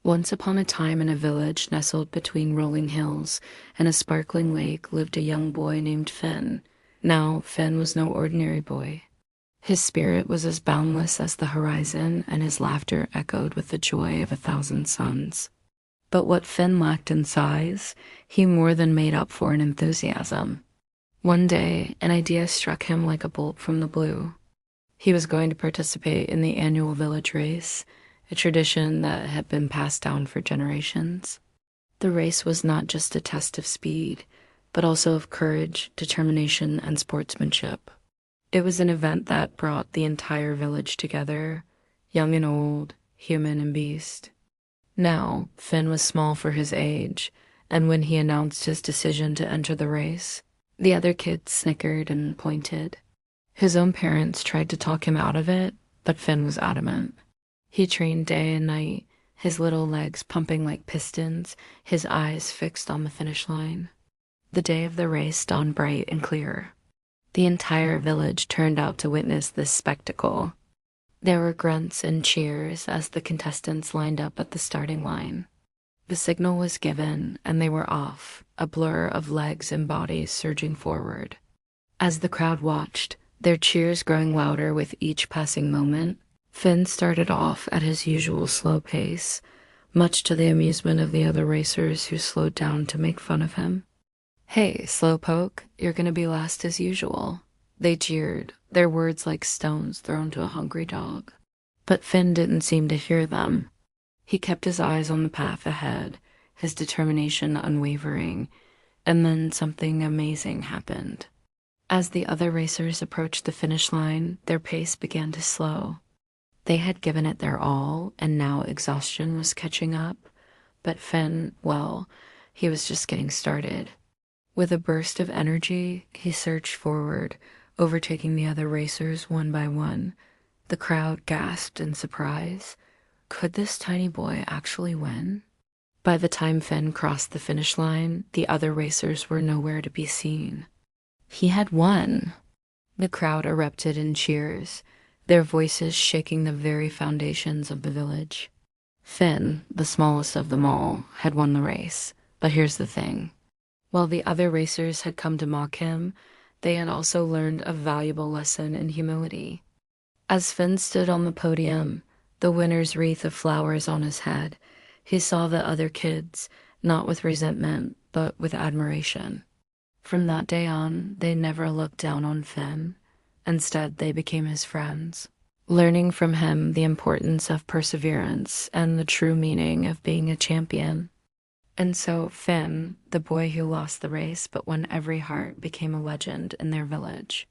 Once upon a time, in a village nestled between rolling hills and a sparkling lake, lived a young boy named Finn. Now, Finn was no ordinary boy. His spirit was as boundless as the horizon, and his laughter echoed with the joy of 1,000 suns. But what Finn lacked in size, he more than made up for in enthusiasm. One day, an idea struck him like a bolt from the blue. He was going to participate in the annual village race, a tradition that had been passed down for generations. The race was not just a test of speed, but also of courage, determination, and sportsmanship. It was an event that brought the entire village together, young and old, human and beast. Now, Finn was small for his age, and when he announced his decision to enter the race, the other kids snickered and pointed. His own parents tried to talk him out of it, but Finn was adamant. He trained day and night, his little legs pumping like pistons, his eyes fixed on the finish line. The day of the race dawned bright and clear. The entire village turned out to witness this spectacle. There were grunts and cheers as the contestants lined up at the starting line. The signal was given, and they were off, a blur of legs and bodies surging forward. As the crowd watched, their cheers growing louder with each passing moment, Finn started off at his usual slow pace, much to the amusement of the other racers who slowed down to make fun of him. "Hey, slowpoke, you're gonna be last as usual," they jeered, their words like stones thrown to a hungry dog. But Finn didn't seem to hear them. He kept his eyes on the path ahead, his determination unwavering, and then something amazing happened. As the other racers approached the finish line, their pace began to slow. They had given it their all, and now exhaustion was catching up. But Finn, well, he was just getting started. With a burst of energy, he surged forward, overtaking the other racers one by one. The crowd gasped in surprise. Could this tiny boy actually win? By the time Finn crossed the finish line, the other racers were nowhere to be seen. He had won! The crowd erupted in cheers, their voices shaking the very foundations of the village. Finn, the smallest of them all, had won the race. But here's the thing. While the other racers had come to mock him, they had also learned a valuable lesson in humility. As Finn stood on the podium, the winner's wreath of flowers on his head, he saw the other kids, not with resentment, but with admiration. From that day on, they never looked down on Finn. Instead, they became his friends, learning from him the importance of perseverance and the true meaning of being a champion. And so Finn, the boy who lost the race but won every heart, became a legend in their village.